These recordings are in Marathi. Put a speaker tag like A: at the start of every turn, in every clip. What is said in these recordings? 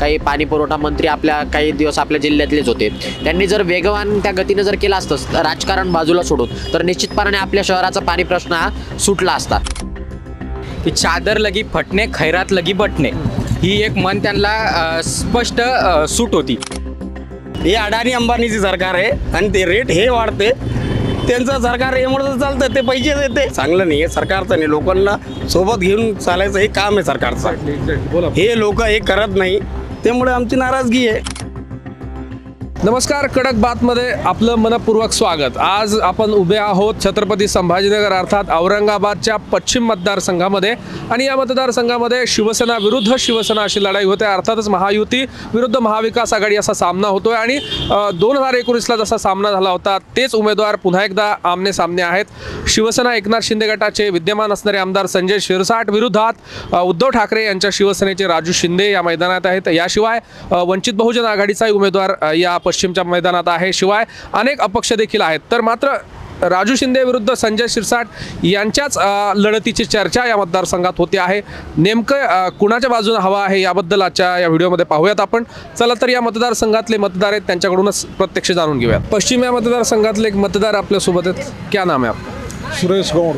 A: काही पाणी पुरवठा मंत्री आपल्या काही दिवस आपल्या जिल्ह्यातलेच होते. त्यांनी जर वेगवान त्या गतीनं जर केलं असतं राजकारण बाजूला सोडून, तर निश्चितपणे आपल्या शहराचा पाणी प्रश्न हा सुटला असता.
B: की चादर लगी फटणे खैरात लगी बटणे ही एक मन त्यांना स्पष्ट सूट होती.
C: हे अडाणी अंबानीची सरकार आहे आणि ते रेट हे वाढते. त्यांचं सरकार एवढं चालतं, ते पैसे देते. चांगलं नाही आहे सरकारचं, नाही लोकांना सोबत घेऊन चालायचं हे काम आहे सरकारचं. हे लोक हे करत नाही, त्यामुळे आमची नाराजगी आहे.
D: नमस्कार, कडक बातमध्ये आपलं मनपूर्वक स्वागत. आज आपण उभे आहोत छत्रपती संभाजीनगर अर्थात औरंगाबादच्या पश्चिम मतदारसंघामध्ये आणि या मतदारसंघामध्ये शिवसेना विरुद्ध शिवसेना अशी लढाई होते. अर्थातच महायुती विरुद्ध महाविकास आघाडी असा सामना होतोय आणि 2019ला जसा सामना झाला होता तेच उमेदवार पुन्हा एकदा आमने सामने आहेत. शिवसेना एकनाथ शिंदे गटाचे विद्यमान असणारे आमदार संजय शिरसाट विरोधात उद्धव ठाकरे यांच्या शिवसेनेचे राजू शिंदे या मैदानात आहेत. याशिवाय वंचित बहुजन आघाडीचाही उमेदवार या पश्चिमच्या मैदानात आहे. शिवाय अनेक अपक्ष देखील आहेत. तर मात्र राजू शिंदे विरुद्ध संजय शिरसाट यांच्याच लढतीची चर्चा या मतदारसंघात होते आहे. नेमकं कुणाच्या बाजूने हवा आहे याबद्दल आजच्या या व्हिडिओमध्ये पाहूयात आपण. चला तर या मतदारसंघातले मतदार आहेत त्यांच्याकडूनच प्रत्यक्ष जाणून घेऊयात. पश्चिम या मतदारसंघातले एक मतदार आपल्यासोबत आहेत. क्या नाम है आपका?
E: सुरेश गौड़।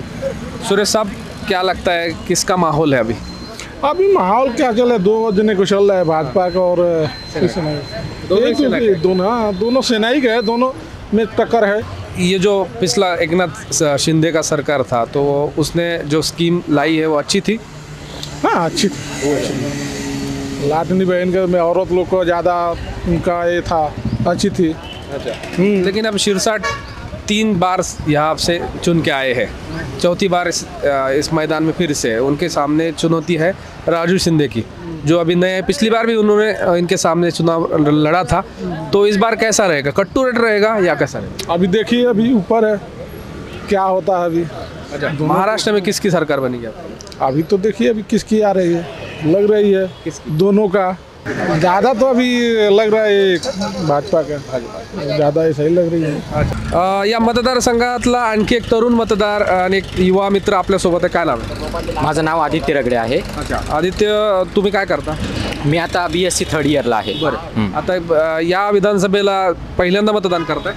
D: सुरेश साहब, क्या लगता है किसका माहौल है अभी?
E: अभी माहौल क्या चल रहा है, दो जने को चल रहा है, भाजपा का और शिवसेना का। दोनों सेना ही गए, दोनों में टक्कर है।
D: ये जो पिछला एकनाथ शिंदे का सरकार था तो उसने जो स्कीम लाई है वो अच्छी थी?
E: हाँ अच्छी थी। लाडली बहन का में औरत लोग को ज़्यादा उनका ये था, अच्छी थी।
D: अच्छा। लेकिन अब शिरसाट 3 बार यहाँ से चुन के आए हैं, चौथी बार इस मैदान में फिर से उनके सामने चुनौती है राजू शिंदे की, जो अभी नए, पिछली बार भी उन्होंने इनके सामने चुनाव लड़ा था. तो इस बार कैसा रहेगा, कट्टू रेट रहेगा या कैसा रहेगा?
E: अभी देखिए, अभी ऊपर है क्या होता है अभी.
D: अच्छा, महाराष्ट्र में किसकी सरकार बनेगी?
E: अभी तो देखिए अभी किसकी आ रही है, लग रही है दोनों का. ज़्यादा तो अभी लग रहा है भाजपा का, ज़्यादा ऐसा ही लग रही है.
D: या मतदारसंघातला आणखी एक तरुण मतदार आणि एक युवा मित्र आपल्यासोबत आहे. काय नाव आहे?
A: माझं नाव आदित्य रगडे आहे.
D: अच्छा आदित्य, तुम्ही काय करता?
A: मी आता BSc थर्ड इयरला आहे.
D: बरं. आता या विधानसभेला पहिल्यांदा मतदान करताय?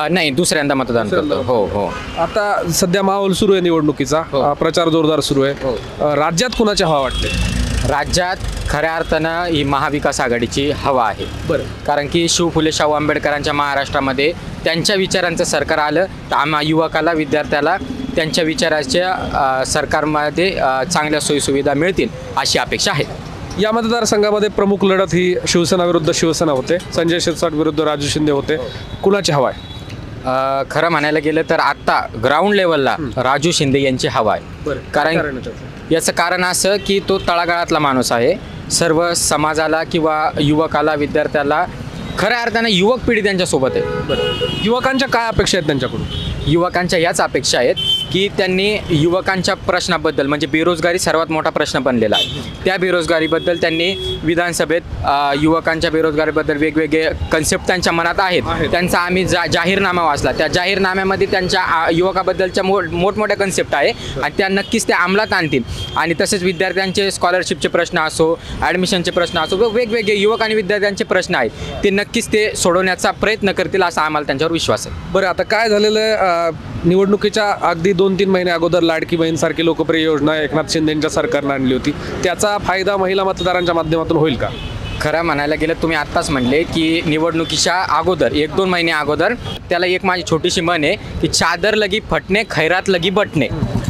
A: नाही, दुसऱ्यांदा मतदान करतो. हो हो.
D: आता सध्या माहोल सुरू आहे निवडणुकीचा, प्रचार जोरदार सुरू आहे. राज्यात कुणाची हवा वाटते?
A: राज्यात खऱ्या अर्थानं ही महाविकास आघाडीची हवा आहे.
D: बरं.
A: कारण की शिव फुले शाहू आंबेडकरांच्या महाराष्ट्रामध्ये त्यांच्या विचारांचं सरकार आलं तर आम्हा युवकाला, विद्यार्थ्याला त्यांच्या विचाराच्या सरकारमध्ये चांगल्या सोयीसुविधा मिळतील अशी अपेक्षा आहे.
D: या मतदारसंघामध्ये प्रमुख लढत ही शिवसेना विरुद्ध शिवसेना होते. संजय शिरसाट विरुद्ध राजू शिंदे होते. कुणाची हवा आहे?
A: खरं म्हणायला गेलं तर आत्ता ग्राउंड लेवलला राजू शिंदे यांची हवा आहे. कारण याचं कारण असं की तो तळागाळातला माणूस आहे. सर्व समाजाला किंवा युवकाला, विद्यार्थ्याला खऱ्या अर्थानं युवक पिढी त्यांच्यासोबत आहे.
D: युवकांच्या काय अपेक्षा आहेत त्यांच्याकडून?
A: युवकांच्या याच अपेक्षा आहेत की त्यांनी युवकांच्या प्रश्नाबद्दल, म्हणजे बेरोजगारी सर्वात मोठा प्रश्न बनलेला आहे, त्या बेरोजगारीबद्दल त्यांनी विधानसभेत युवकांच्या बेरोजगारीबद्दल वेगवेगळे कन्सेप्ट त्यांच्या मनात आहेत. त्यांचा आम्ही जाहीरनामा वाचला. त्या जाहीरनाम्यामध्ये त्यांच्या युवकाबद्दलच्या मोठमोठ्या कन्सेप्ट आहे आणि त्या नक्कीच त्या अंमलात आणतील. आणि तसेच विद्यार्थ्यांचे स्कॉलरशिपचे प्रश्न असो, ॲडमिशनचे प्रश्न असो, वेगवेगळे युवक आणि विद्यार्थ्यांचे प्रश्न आहेत, ते नक्कीच ते सोडवण्याचा प्रयत्न करतील असा आम्हाला त्यांच्यावर विश्वास आहे.
D: बरं, आता काय झालेलं आहे, निवडणुकीच्या अगदी 2-3 महिने अगोदर लाडकी बहीणसारखी लोकप्रिय योजना एकनाथ शिंदेंच्या सरकारनं आणली होती. त्याचा फायदा महिला मतदारांच्या माध्यमातून होईल का?
A: खरं म्हणायला गेलं, तुम्ही आत्ताच म्हणले की निवडणुकीच्या अगोदर 1-2 महिने अगोदर, त्याला एक माझी छोटीशी म्हण आहे की चादर लगी फटणे खैरात लगी बटणे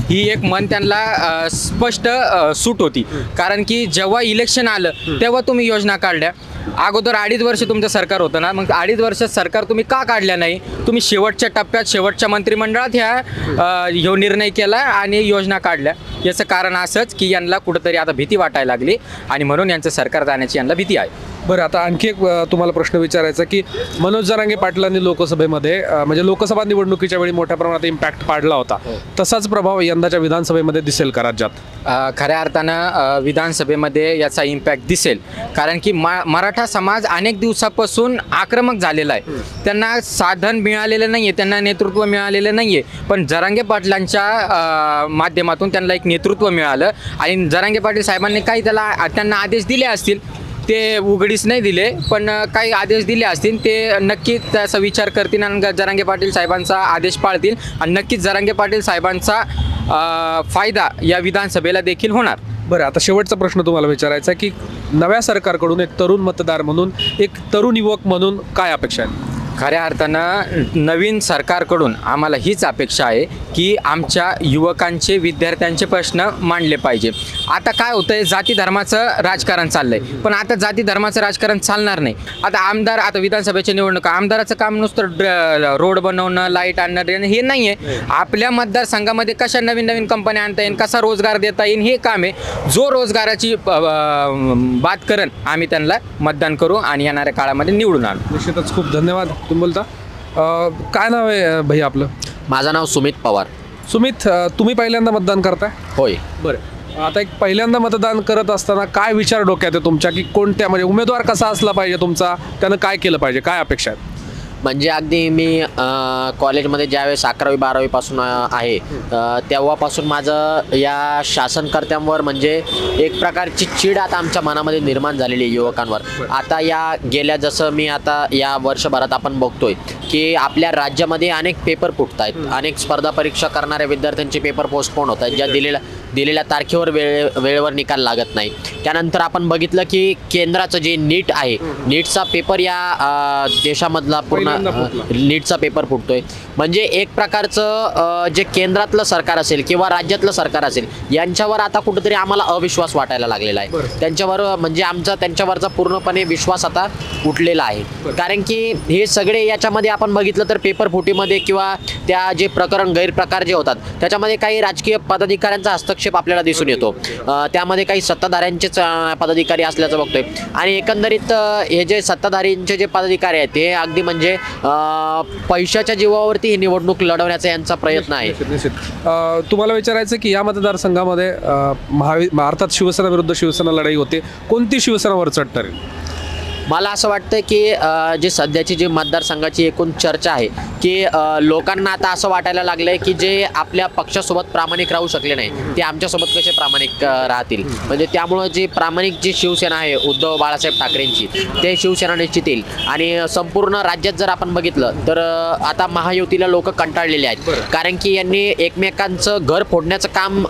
A: ही एक म्हण त्यांना स्पष्ट सूट होती. कारण की जेव्हा इलेक्शन आलं तेव्हा तुम्ही योजना काढल्या. अगोदर 2.5 वर्ष तुमचं सरकार होतं ना, मग 2.5 वर्षात सरकार तुम्ही का काढल्या नाही? तुम्ही शेवटच्या टप्प्यात, शेवटच्या मंत्रिमंडळात ह्यो निर्णय केला आणि योजना काढल्या. याचं कारण असंच की यांना कुठंतरी आता भीती वाटायला लागली आणि म्हणून यांचं सरकार जाण्याची यांना भीती आहे.
D: बरं, आता आणखी एक तुम्हाला प्रश्न विचारायचा की मनोज जरांगे पाटलांनी लोकसभेमध्ये म्हणजे लोकसभा निवडणुकीच्या वेळी मोठ्या प्रमाणात इम्पॅक्ट पाडला होता. तसाच प्रभाव यंदाच्या विधानसभेमध्ये दिसेल का राज्यात?
A: खऱ्या अर्थानं विधानसभेमध्ये याचा इम्पॅक्ट दिसेल. कारण की मराठा समाज अनेक दिवसापासून आक्रमक झालेला आहे. त्यांना साधन मिळालेलं नाही आहे, त्यांना नेतृत्व मिळालेलं नाही आहे. पण जरांगे पाटलांच्या माध्यमातून त्यांना एक नेतृत्व मिळालं आणि जरांगे पाटील साहेबांनी काही त्यांना आदेश दिले असतील, ते उघडीस नाही दिले, पण काही आदेश दिले असतील ते नक्की त्याचा विचार करतील आणि जरांगे पाटील साहेबांचा आदेश पाळतील आणि नक्कीच जरांगे पाटील साहेबांचा फायदा या विधानसभेला देखील होणार.
D: बरं, आता शेवटचा प्रश्न तुम्हाला विचारायचा आहे की नव्या सरकारकडून एक तरुण मतदार म्हणून, एक तरुण युवक म्हणून काय अपेक्षा आहे?
A: खऱ्या अर्थानं नवीन सरकारकडून आम्हाला हीच अपेक्षा आहे की आमच्या युवकांचे, विद्यार्थ्यांचे प्रश्न मांडले पाहिजे. आता काय होतं आहे, जाती धर्माचं राजकारण चाललं आहे, पण आता जाती धर्माचं राजकारण चालणार नाही. आता आमदार, आता विधानसभेच्या निवडणुका, आमदाराचं काम नुसतं रोड बनवणं, लाईट आणणं हे नाही आहे. आपल्या मतदारसंघामध्ये कशा नवीन नवीन कंपन्या आणता येईल, कसा रोजगार देता येईल, हे काम आहे. जो रोजगाराची बात करण आम्ही त्यांना मतदान करू आणि येणाऱ्या काळामध्ये निवडून आणू.
D: निश्चितच खूप धन्यवाद. तुम्ही बोलता काय नाव आहे भैया आपलं?
B: माझं नाव सुमित पवार.
D: सुमित, तुम्ही पहिल्यांदा मतदान करताय?
B: होय.
D: बरं, आता एक पहिल्यांदा मतदान करत असताना काय विचार डोक्यात आहे तुमच्या, की कोणत्या म्हणजे उमेदवार कसा असला पाहिजे तुमचा, त्यानं काय केलं पाहिजे, काय अपेक्षा आहेत?
B: म्हणजे अगदी मी कॉलेजमध्ये ज्यावेळेस 11वी 12वीपासून आहे तेव्हापासून माझं या शासनकर्त्यांवर म्हणजे एक प्रकारची चीड आता आमच्या मनामध्ये निर्माण झालेली आहे युवकांवर. आता या गेल्या, जसं मी आता या वर्षभरात आपण बघतोय की आपल्या राज्यामध्ये अनेक पेपर फुटत आहेत, अनेक स्पर्धा परीक्षा करणाऱ्या विद्यार्थ्यांचे पेपर पोस्टपोन होत आहेत, ज्या दिलेल्या तारखेवर वेळेवर निकाल लागत नाही. त्यानंतर आपण बघितलं की केंद्राचं जे नीट आहे, नीटचा पेपर या देशामधला पूर्ण नीटचा पेपर फुटतोय. म्हणजे एक प्रकारचं जे केंद्रातलं सरकार असेल किंवा राज्यातलं सरकार असेल यांच्यावर आता कुठेतरी आम्हाला अविश्वास वाटायला लागलेला आहे. त्यांच्यावर म्हणजे आमचा त्यांच्यावरचा पूर्णपणे विश्वास आता उठलेला आहे. कारण की हे सगळे याच्यामध्ये आपण बघितलं तर पेपर फुटीमध्ये किंवा त्या जे गैरप्रकार जे होतात त्याच्यामध्ये काही राजकीय पदाधिकाऱ्यांचा हस्तक्षेप आपल्याला दिसून येतो. त्यामध्ये काही सत्ताधाऱ्यांचेच पदाधिकारी असल्याचं बघतोय. आणि एकंदरीत हे जे सत्ताधारींचे जे पदाधिकारी आहेत ते अगदी म्हणजे पैशाच्या जीवावरती ही निवडणूक लढवण्याचा यांचा प्रयत्न आहे.
D: तुम्हाला विचारायचं की या मतदारसंघामध्ये अर्थात शिवसेना विरुद्ध शिवसेना लढाई होते, कोणती शिवसेना वर चढ ठरेल?
B: मला असं वाटतं की जे सध्याची जी मतदारसंघाची एकूण चर्चा आहे की लोकांना आता असं वाटायला लागलं आहे की जे आपल्या पक्षासोबत प्रामाणिक राहू शकले नाही ते आमच्यासोबत कसे प्रामाणिक राहतील. म्हणजे त्यामुळं जी प्रामाणिक जी शिवसेना आहे उद्धव बाळासाहेब ठाकरेंची, ते शिवसेना निश्चित येईल. आणि संपूर्ण राज्यात जर आपण बघितलं तर आता महायुतीला लोक कंटाळलेले आहेत, कारण की यांनी एकमेकांचं घर फोडण्याचं काम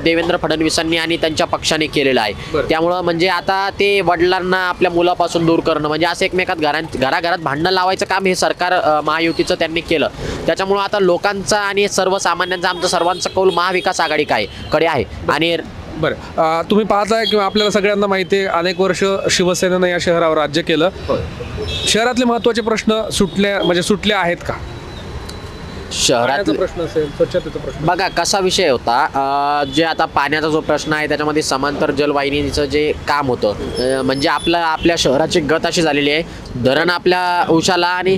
B: देवेंद्र फडणवीसांनी आणि त्यांच्या पक्षाने केलेलं आहे. त्यामुळं म्हणजे आता ते वडिलांना आपल्या मुलापासून दूर करणं, म्हणजे असं एकमेकात घराघरात भांडणं लावायचं काम हे सरकार महायुतीचं त्यांनी केलं. त्याच्यामुळं आता लोकांचा आणि सर्वसामान्यांचा, आमचा सर्वांचा कौल महाविकास आघाडीकडे आहे. आणि
D: बरं, तुम्ही पाहताय किंवा आपल्याला सगळ्यांना माहिती आहे अनेक वर्ष शिवसेनेनं या शहरावर राज्य केलं. शहरातले महत्त्वाचे प्रश्न सुटले आहेत का?
B: शहरात
D: प्रश्न असेल, स्वच्छतेचा प्रश्न,
B: बघा कसा विषय होता. जे आता पाण्याचा जो प्रश्न आहे त्याच्यामध्ये समांतर जलवाहिनीचं जे काम होतं, म्हणजे आपल्या शहराची गत अशी झालेली आहे, धरण आपल्या उशाला आणि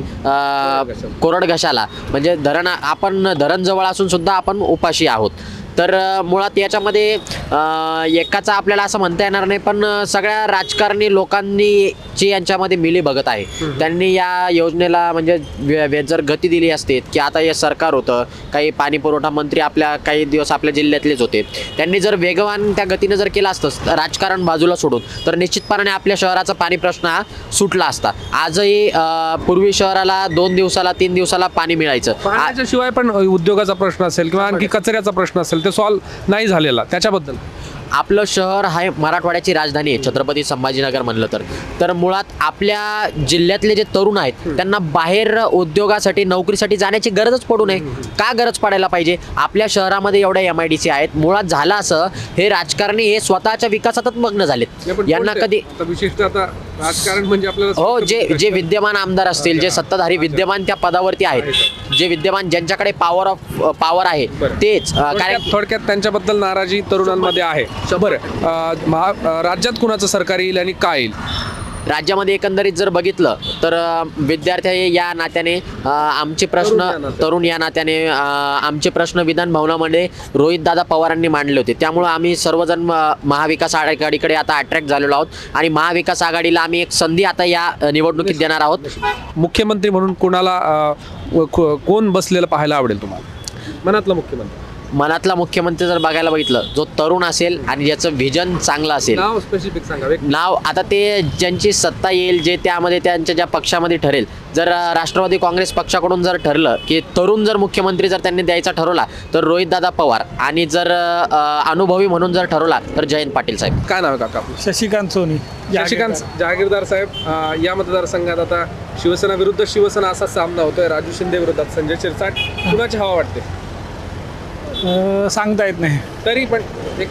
B: कोरड घशाला, म्हणजे आपण धरण जवळ असून सुद्धा आपण उपाशी आहोत. तर मुळात याच्यामध्ये एकाचा आपल्याला असं म्हणता येणार नाही, पण सगळ्या राजकारणी लोकांनी जी यांच्यामध्ये मिली बघत आहे त्यांनी या योजनेला म्हणजे जर गती दिली असते की आता हे सरकार होतं, काही पाणी पुरवठा मंत्री काही दिवस आपल्या जिल्ह्यातलेच होते, त्यांनी जर वेगवान त्या गतीनं जर केलं असतं राजकारण बाजूला सोडून, तर निश्चितपणे आपल्या शहराचा पाणी प्रश्न हा सुटला असता. आजही पूर्वी शहराला 2 दिवसाला 3 दिवसाला पाणी मिळायचं.
D: पाण्याच्या शिवाय पण उद्योगाचा प्रश्न असेल किंवा आणखी कचऱ्याचा प्रश्न असेल ते सॉल्व्ह नाही झालेला, त्याच्याबद्दल
B: आपलं शहर आहे मराठवाड्याची राजधानी आहे छत्रपती संभाजीनगर म्हणलं तर मुळात आपल्या जिल्ह्यातले जे तरुण आहेत त्यांना बाहेर उद्योगासाठी, नोकरीसाठी जाण्याची गरजच पडू नये. का गरज पडायला पाहिजे? आपल्या शहरामध्ये एवढ्या MIDC आहेत. मुळात झालं असं, हे राजकारणी हे स्वतःच्या विकासातच मग्न झालेत. यांना कधी
D: विशिष्ट आता राजकारण म्हणजे आपल्याला
B: हो, जे विद्यमान आमदार असतील, जे सत्ताधारी विद्यमान त्या पदावरती आहेत, जे विद्यमान ज्यांच्याकडे पॉवर आहे तेच, कारण
D: थोडक्यात त्यांच्याबद्दल नाराजी तरुणांमध्ये आहे. बरं, राज्यात कुणाचं सरकार येईल आणि काय येईल?
B: राज्यामध्ये एकंदरीत जर बघितलं तर विद्यार्थी या नात्याने आमचे प्रश्न, तरुण या नात्याने आमचे प्रश्न विधान भवनामध्ये रोहितदादा पवारांनी मांडले होते. त्यामुळं आम्ही सर्वजण महाविकास आघाडीकडे आता अट्रॅक्ट झालेलो आहोत आणि महाविकास आघाडीला आम्ही एक संधी आता या निवडणुकीत देणार आहोत.
D: मुख्यमंत्री म्हणून कोण बसलेलं पाहायला आवडेल तुम्हाला? मनातला मुख्यमंत्री
B: मनातला मुख्यमंत्री जर बघायला बघितलं, जो तरुण असेल आणि ज्याचं व्हिजन चांगलं असेल,
D: नाव स्पेसिफिक सांगा एक.
B: नाव आता ते ज्यांची सत्ता येईल, जे त्यामध्ये त्यांच्या ज्या पक्षामध्ये ठरेल. जर राष्ट्रवादी काँग्रेस पक्षाकडून जर ठरलं की तरुण जर मुख्यमंत्री जर त्यांनी द्यायचा ठरवला तर रोहितदादा पवार, आणि जर अनुभवी म्हणून जर ठरवला तर जयंत पाटील साहेब.
D: काय नाव आहे काका?
E: शशिकांत सोनी.
D: शशिकांत जहागीरदार साहेब, या मतदारसंघात आता शिवसेना विरुद्ध शिवसेना असा सामना होतोय. राजू शिंदे विरोधात संजय शिरसाट. कुणाची हवा वाटते?
E: सांगता येत नाही.
D: तरी पण एक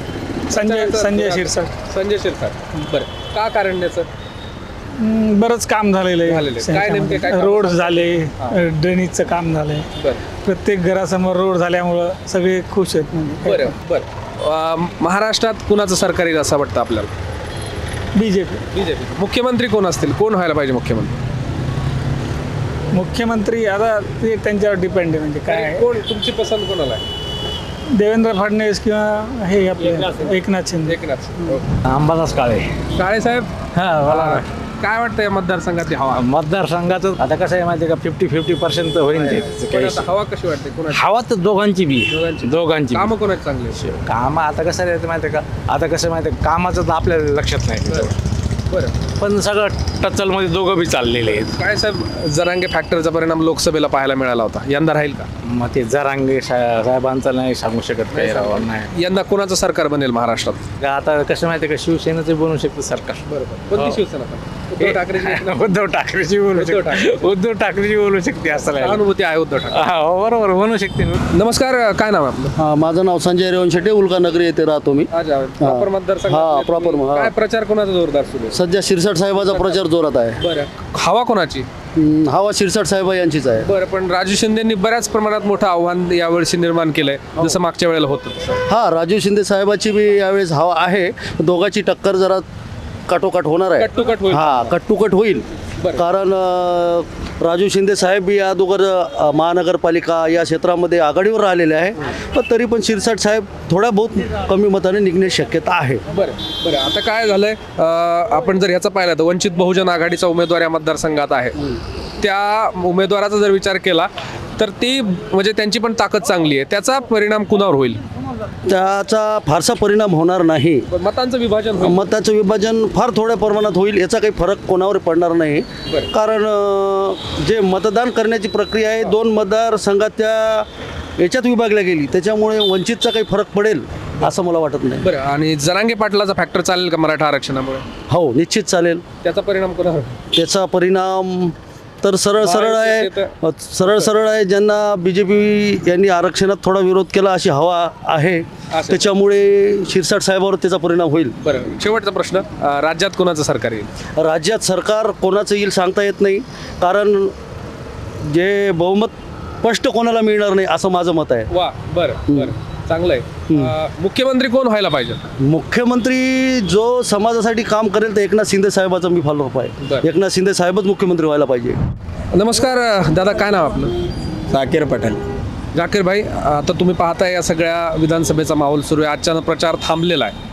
E: संजय शिरसाट.
D: संजय शिरसाट. बरं, का कारण त्याचं?
E: बरंच काम झालेलं
D: झालेलं आहे. काय नेमके काय काम?
E: रोड झाले, ड्रेनेजचं काम झालंय.
D: बरं
E: प्रत्येक घरासमोर रोड झाल्यामुळं सगळे खुश आहेत. म्हणजे
D: बरं बरं. महाराष्ट्रात कुणाचं सरकार येईल असं वाटतं आपल्याला?
E: बीजेपी.
D: बीजेपी. मुख्यमंत्री कोण असतील? कोण व्हायला पाहिजे मुख्यमंत्री?
E: मुख्यमंत्री आता ते त्यांच्यावर डिपेंड आहे. म्हणजे काय आहे.
D: कोण तुमची पसंत कोणाला आहे?
E: देवेंद्र फडणवीस किंवा हे आपले एकनाथ शिंदे.
D: एकनाथ.
F: अंबादास काळे.
D: काळे साहेब,
F: हा मला
D: काय वाटतं या मतदारसंघातली हवा?
F: मतदारसंघाचं आता कसं आहे माहिती आहे का, 50-50% होईल ते. त्याचं
D: पण
F: काही
D: आता हवा कशी वाटते? कोणाची?
F: हवा तर दोघांची बी
D: दोघांची.
F: दोघांची
D: कामं कोणाची चांगली आहेत?
F: कामं आता कसं आहे माहिती आहे का, आता कसं माहिती आहे कामाचं तर आपल्याला लक्षात नाही,
D: बरं.
F: पण सगळं टचलमध्ये दोघं बी चाललेले आहेत.
D: काय साहेब, जरांगे फॅक्टरचा परिणाम लोकसभेला पाहायला मिळाला होता. यंदा राहील का?
F: मग ते जरांगे साहेबांचं नाही सांगू शकत काही राव नाही.
D: यंदा कोणाचं सरकार बनेल महाराष्ट्रात?
F: का आता कसं माहिती आहे का, शिवसेनेचं बनू शकतं सरकार.
D: बरोबर. कोणती शिवसेना? उद्धव ठाकरेची.
F: उद्धव ठाकरेची बोलू
D: उद्धव ठाकरे.
F: शकते. उद्धव ठाकरेची बोलू शकते असं नाही.
D: अनुभूती आहे उद्धव ठाकरे.
F: हा, बरोबर बनू शकते.
D: नमस्कार, काय नाव आहे आपलं?
G: माझं नाव संजय रेवणशेट्टे, उल्कानगरी येथे राहतो मी.
D: प्रॉपर मतदारसंघ.
G: हा, proper, हा.
D: काय प्रचार कोणाचा जोरदार सुरू आहे?
G: सध्या शिरसाट साहेबाचा प्रचार जोरात आहे.
D: बरं. हवा कोणाची?
G: हवा शिरसाट साहेब यांचीच आहे.
D: बरं, पण राजू शिंदेंनी बऱ्याच प्रमाणात मोठं आव्हान यावर्षी निर्माण केलंय, जसं मागच्या वेळेला होतं.
G: हा, राजीव शिंदे साहेबाची बी यावेळेस हवा आहे. दोघांची टक्कर जरा काटोकाट होणार आहे.
D: कट टू कट होईल.
G: हा, कट टू कट होईल.
D: बरं.
G: कारण राजू शिंदे साहेब बी या अगोदर महानगरपालिका या क्षेत्रामध्ये आघाडीवर राहिलेले आहे. पण तरी पण शिरसाट साहेब थोड्या बहुत कमी मताने निघण्याची शक्यता आहे.
D: बरं बरं. आता काय झालंय, आपण जर ह्याचा पाहिलं तर वंचित बहुजन आघाडीचा उमेदवार या मतदारसंघात आहे. त्या उमेदवाराचा जर विचार केला तर ती म्हणजे त्यांची पण ताकद चांगली आहे. त्याचा परिणाम कुणावर होईल?
G: त्याचा फारसा परिणाम होणार नाही.
D: मतांचं विभाजन होईल.
G: मताचं विभाजन फार थोड्या प्रमाणात होईल. याचा काही फरक कोणावर पडणार नाही.
D: बरं.
G: कारण जे मतदान करण्याची प्रक्रिया आहे 2 मतदारसंघात याच्यात विभागल्या गेली, त्याच्यामुळे वंचितचा काही फरक पडेल असं मला वाटत नाही.
D: बरं. आणि जरांगे पाटलाचा फॅक्टर चालेल का मराठा आरक्षणामुळे?
G: हो, निश्चित चालेल.
D: त्याचा परिणाम कोणावर?
G: त्याचा परिणाम तर सरळ सरळ आहे. ज्यांना BJP यांनी आरक्षणात थोडा विरोध केला अशी हवा आहे, त्याच्यामुळे शिरसाट साहेबावर त्याचा परिणाम होईल.
D: बरं. शेवटचा प्रश्न, राज्यात कोणाचं सरकार येईल?
G: राज्यात सरकार कोणाचं येईल सांगता येत नाही. कारण जे बहुमत स्पष्ट कोणाला मिळणार नाही असं माझं मत आहे.
D: वा, बरं बरं, चांगलं आहे. मुख्यमंत्री कोण व्हायला पाहिजे?
G: मुख्यमंत्री जो समाजासाठी काम करेल तर एकनाथ शिंदे साहेबाचा मी फॉलोअप आहे.
D: बरं.
G: एकनाथ शिंदे साहेबच मुख्यमंत्री व्हायला पाहिजे.
D: नमस्कार दादा, काय नाव आपलं?
C: जाकीर पटेल.
D: जाकीर भाई, आता तुम्ही पाहताय या सगळ्या विधानसभेचा माहोल सुरू आहे. आजच्या प्रचार थांबलेला आहे.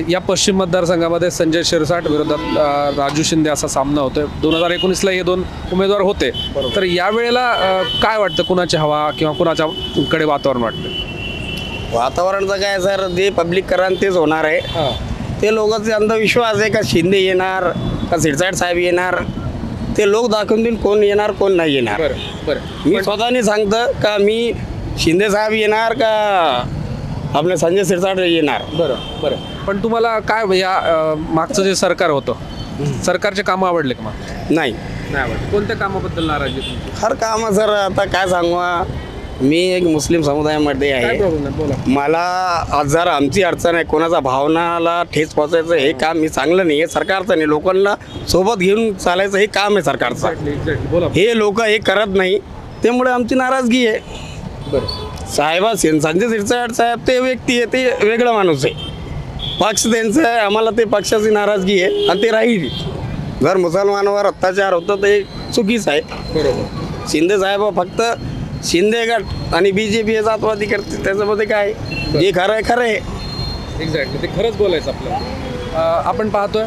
D: या पश्चिम मतदारसंघामध्ये संजय शिरसाट विरोधात राजू शिंदे असा सामना होतोय. 2019ला हे 2 उमेदवार होते. तर यावेळेला काय वाटतं, कुणाची हवा किंवा कुणाच्याकडे वातावरण वाटतं?
C: वातावरणचं काय सर, जे पब्लिक कराल तेच होणार आहे. ते लोकांचे अंधविश्वास आहे का शिंदे येणार का शिरसाट साहेब येणार, ते लोक दाखवून देईल कोण येणार कोण नाही येणार.
D: बरं बरं.
C: मी स्वतःने सांगतं का मी शिंदे साहेब येणार का आपले संजय शिरसाट येणार.
D: बरं बरं. पण तुम्हाला काय या मागचं जे सरकार होतं, सरकारचे कामं आवडले का? मग
C: नाही,
D: नाही आवडले. कोणत्या कामाबद्दल नाराजी आहे तुमची?
C: हर काम सर आता काय सांगू, मी एक मुस्लिम समुदायामध्ये
D: काय
C: आहे.
D: प्रॉब्लेम नाही, बोला.
C: मला जर आमची अडचण आहे, कोणाचा भावनाला ठेच पोचायचं हे काम मी चांगलं नाही आहे. सरकारचं नाही, लोकांना सोबत घेऊन चालायचं हे काम आहे सरकारचं.
D: एक्झॅक्टली, बोला.
C: हे लोक हे करत नाही, त्यामुळे आमची नाराजगी आहे.
D: बरं.
C: संजय शिरसाट साहेब ते व्यक्ती आहे, ते वेगळा माणूस आहे. पक्ष त्यांचं आहे, आम्हाला ते पक्षाची नाराजगी आहे आणि ते राहील. जर मुसलमानावर अत्याचार होतं ते चुकीचं आहे.
D: बरोबर.
C: शिंदे साहेब फक्त शिंदे गट आणि BJP हे जातवादी करते, त्याच्यामध्ये काय जे खरं आहे खरं आहे.
D: एक्झॅक्टली, ते खरंच बोलायचं आपल्याला. आपण पाहतोय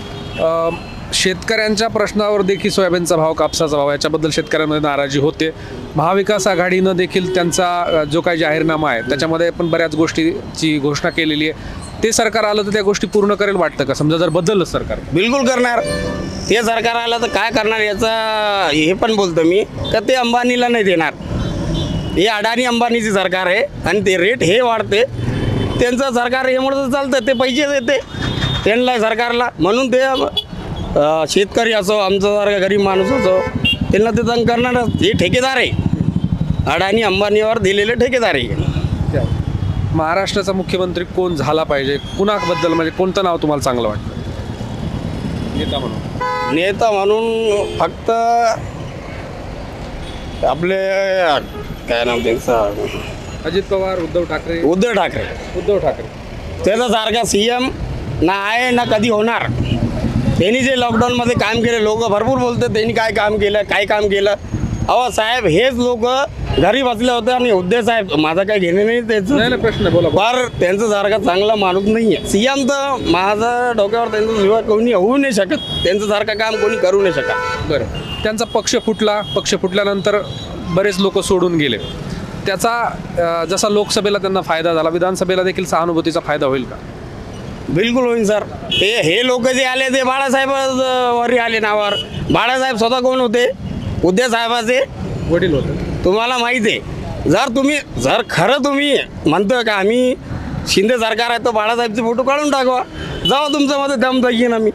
D: शेतकऱ्यांच्या प्रश्नावर देखील सोयाबीनचा भाव, कापसाचा भाव याच्याबद्दल शेतकऱ्यांमध्ये नाराजी होते. महाविकास आघाडीनं देखील त्यांचा जो काही जाहीरनामा आहे त्याच्यामध्ये पण बऱ्याच गोष्टीची घोषणा केलेली आहे. ते सरकार आलं तर त्या गोष्टी पूर्ण करेल वाटतं का? समजा जर बदललं सरकार.
C: बिलकुल करणार. ते सरकार आलं तर काय करणार याचा हे पण बोलतो मी का ते अंबानीला नाही देणार. हे अडाणी अंबानीची सरकार आहे आणि ते रेट हे वाढते. त्यांचं सरकार यामुळे चालतं, ते पैसे देते त्यांना सरकारला. म्हणून ते शेतकरी असो, आमच्यासारखा गरीब माणूस असो, त्यांना ते तंग करणारच. हे ठेकेदार आहे, अडाणी अंबानीवर दिलेले ठेकेदार आहे.
D: महाराष्ट्राचा मुख्यमंत्री कोण झाला पाहिजे? कुणाबद्दल म्हणजे कोणतं नाव तुम्हाला चांगलं वाटतं नेता म्हणून?
C: नेता म्हणून फक्त आपले काय नाव त्यांचं,
D: अजित पवार, उद्धव ठाकरे.
C: उद्धव ठाकरे त्याचा सारखा CM ना आहे ना कधी होणार. त्यांनी जे लॉकडाऊनमध्ये काम केलं, लोक भरपूर बोलतात त्यांनी काय काम केलं. अहो साहेब, हेच लोक घरी बसले होते आणि उद्धव साहेब, माझा काय घेणे नाही त्याचं
D: प्रश्न बोला.
C: फार त्यांचं सारखा चांगला माणूस नाही आहे. CM तर माझा डोक्यावर त्यांचं शिवाय कोणी होऊ नाही शकत. त्यांचं सारखं काम कोणी करू नाही शकत.
D: बरं, त्यांचा पक्ष फुटल्यानंतर बरेच लोक सोडून गेले. त्याचा जसा लोकसभेला त्यांना फायदा झाला, विधानसभेला देखील सहानुभूतीचा फायदा होईल का?
C: बिलकुल होईल सर. हे लोक जे आले ते बाळासाहेब वरी आले नावावर. बाळासाहेब स्वतः कोण होते? उद्धव साहेबाचे
D: वडील होते.
C: तुम्हाला माहिती आहे. जर खरं तुम्ही म्हणतो का आम्ही शिंदे सरकार आहे, तर बाळासाहेबचे फोटो काढून टाकवा. जावा तुमचं मध्ये दम दाखीन आम्ही.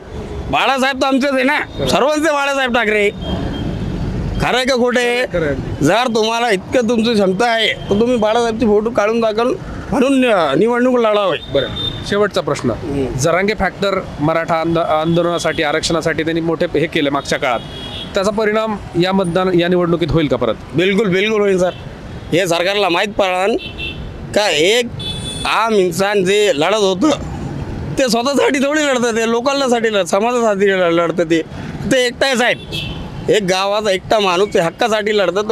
C: बाळासाहेब तर आमचेच आहे ना, सर्वांचे बाळासाहेब ठाकरे. खरं आहे का खोटं आहे? जर तुम्हाला इतकं तुमची क्षमता आहे तर तुम्ही बाळासाहेबचे फोटो काढून दाखल म्हणून निवडणूक लढावे.
D: बरं, शेवटचा प्रश्न. जरांगे फॅक्टर मराठा आंदोलनासाठी, आरक्षणासाठी त्यांनी मोठे हे केले मागच्या काळात. त्याचा परिणाम या निवडणुकीत होईल का परत?
C: बिलकुल होईल सर. हे सरकारला माहीत पडलं का एक आम इन्सान जे लढत होतं ते स्वतःसाठी थोडी लढतं, ते लोकांसाठी समाजासाठी लढतं. ते एकटा आहे साहेब. एक गावाचा एकटा माणूस ते हक्कासाठी लढतं.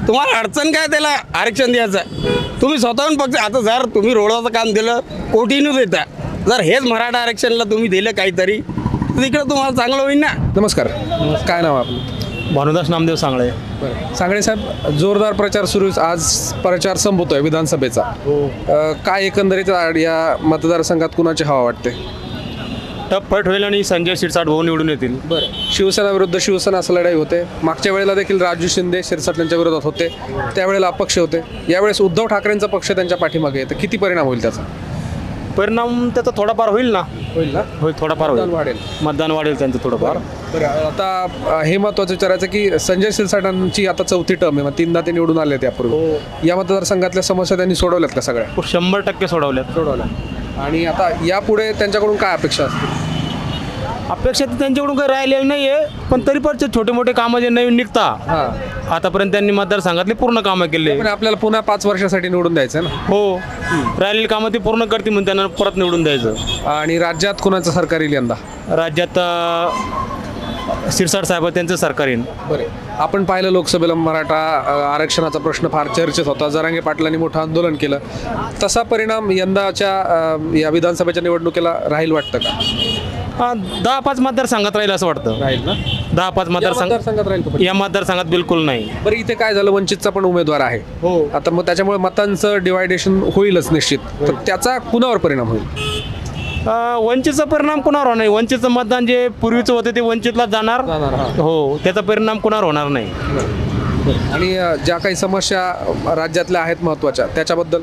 C: तुम्हाला अडचण काय त्याला आरक्षण द्यायचं? तुम्ही स्वतःहून पक्ष. आता जर तुम्ही रोडाचं काम दिलं कोटीनं देता, जर हेच मराठा आरक्षणला तुम्ही दिलं काहीतरी, तर तिकडं तुम्हाला चांगलं होईल ना.
D: नमस्कार, काय नाव आहे आपलं?
F: भानुदास नामदेव सांगळे.
D: सांगळे साहेब, जोरदार प्रचार सुरू. आज प्रचार संपतोय विधानसभेचा. काय एकंदरीत या मतदारसंघात कुणाची हवा वाटते?
F: टफ फाईट होईल आणि संजय शिरसाट भाऊ निवडून येतील.
D: बरं, शिवसेना विरुद्ध शिवसेना असं लढाई होते. मागच्या वेळेला देखील राजू शिंदे शिरसाट यांच्या विरोधात होते, त्यावेळेला अपक्ष होते. यावेळेस उद्धव ठाकरेंचा पक्ष त्यांच्या पाठीमागे आहे. तर किती परिणाम होईल त्याचा?
F: परिणाम त्याचा थोडाफार होईल ना. होईल थोडाफार
D: वाढेल.
F: मतदान वाढेल त्यांचं थोडंफार.
D: बरं, आता हे महत्त्वाचं विचारायचं की संजय शिरसाटांची आता 4थी टर्म आहे, 3दा ते निवडून आले त्यापूर्वी. या मतदारसंघातल्या समस्या त्यांनी सोडवल्यात का सगळ्या?
F: 100% सोडवल्या. आणि
D: आता यापुढे त्यांच्याकडून काय अपेक्षा असतील?
F: अपेक्षा तर त्यांच्याकडून काही राहिलेली नाही आहे, पण तरी पण छोटे मोठे कामं जे नवीन निघता आतापर्यंत त्यांनी मतदारसंघातली पूर्ण कामं केली.
D: पण आपल्याला पुन्हा 5 वर्षासाठी निवडून द्यायचं आहे ना.
F: हो, राहिलेली कामं ती पूर्ण करतील म्हणून त्यांना परत निवडून द्यायचं.
D: आणि राज्यात कुणाचं सरकार येईल यंदा?
F: राज्यात शिरसाट साहेब त्यांचं सरकार येईल.
D: बरे, आपण पाहिलं लोकसभेला मराठा आरक्षणाचा प्रश्न फार चर्चेत होता. जरांगे पाटलांनी मोठं आंदोलन केलं. तसा परिणाम यंदाच्या या विधानसभेच्या निवडणुकीला राहील वाटतं का?
F: 10-5 मतदारसंघात राहील असं वाटतं.
D: राहील ना?
F: 10-5 मतदारसंघात
D: राहील.
F: या मतदारसंघात बिलकुल नाही.
D: बरं, इथे काय झालं, वंचितचा पण उमेदवार आहे.
F: हो,
D: आता मग त्याच्यामुळे मतांचं डिवायडेशन होईलच निश्चित. तर त्याचा कुणावर परिणाम होईल?
F: वंचितचा परिणाम कुणावर होणार नाही. वंचितचं मतदान जे पूर्वीचं होते ते वंचितला जाणार. हो, त्याचा परिणाम कुणावर होणार नाही.
D: आणि ज्या काही समस्या राज्यातल्या आहेत महत्त्वाच्या, त्याच्याबद्दल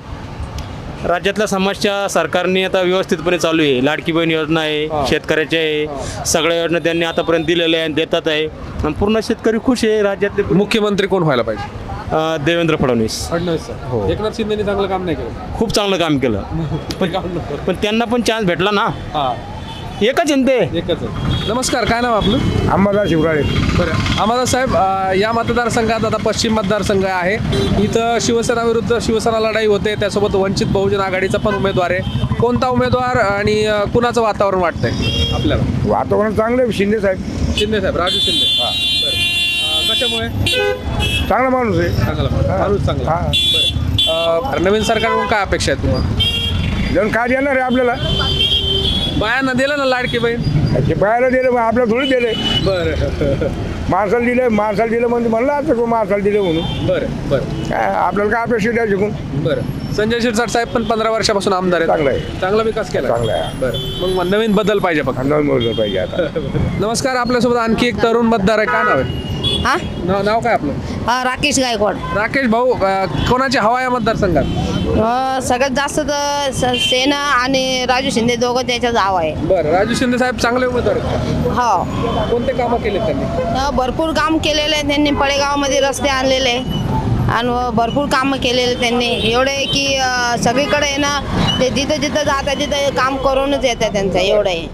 F: राज्यातल्या समस्या सरकारने आता व्यवस्थितपणे चालू आहे. लाडकी बहीण योजना आहे, शेतकऱ्याची आहे, सगळ्या योजना त्यांनी आतापर्यंत दिलेल्या आहे, देतात आहे. आणि पूर्ण शेतकरी खुश आहे. राज्यातले
D: मुख्यमंत्री कोण व्हायला पाहिजे?
F: देवेंद्र फडणवीस.
D: हो. एकनाथ शिंदेनी चांगलं काम नाही केलं.
F: खूप चांगलं काम केलं, पण त्यांना पण चान्स भेटला ना. एकच आहे ते.
D: एकच आहे. नमस्कार, काय नाव आपलं?
E: अंबादास शिवराळे.
D: बरं, अंबादास साहेब, या मतदारसंघात आता पश्चिम मतदारसंघ आहे. इथं शिवसेना विरुद्ध शिवसेना लढाई होते. त्यासोबत वंचित बहुजन आघाडीचा पण उमेदवार आहे. कोणता उमेदवार आणि कुणाचं वातावरण वाटतंय आपल्याला?
E: वातावरण चांगलं. शिंदे साहेब.
D: राजू शिंदे. कशामुळे?
E: चांगला माणूस आहे.
D: माणूस चांगला. बरं, नवीन सरकारकडून काय अपेक्षा आहे तुम्हाला?
E: काय देणार आहे आपल्याला?
D: बायांना दिलं ना लाडकी बहीण?
E: शिपायाला दिले मग आपल्याला थोडी दिले.
D: बरं
E: माणसाला दिलं म्हणजे म्हणलं असं को माणसाला दिलं म्हणून.
D: बरं
E: काय आपल्याला काय अपेक्षा द्या शिकून.
D: बरं. संजय शिरसाट साहेब पण 15 वर्षापासून आमदार आहेत.
E: चांगलं आहे.
D: चांगला विकास केला.
E: चांगलं आहे.
D: बरं. मग नवीन बदल पाहिजे फक्त.
E: नवीन मोजलं पाहिजे आता.
D: नमस्कार, आपल्यासोबत आणखी एक तरुण मतदार आहे. काय नाव आहे?
H: हा
D: नाव काय आपलं?
H: राकेश गायकवाड.
D: राकेश भाऊ, कोणाची हवा या मतदारसंघात?
H: सगळ्यात जास्त तर सेना आणि राजू शिंदे दोघं त्याच्यात नाव आहे.
D: बरं. राजू शिंदे साहेब चांगले उमेदवार आहेत.
H: हो,
D: कोणते कामं केले त्यांनी?
H: भरपूर काम केलेले आहे त्यांनी. पळेगावमध्ये रस्ते आणलेले आणि भरपूर कामं केलेले त्यांनी. एवढे की सगळीकडे आहे ना, ते जिथं जिथं जातात तिथं काम करूनच येतं त्यांचं. एवढं आहे.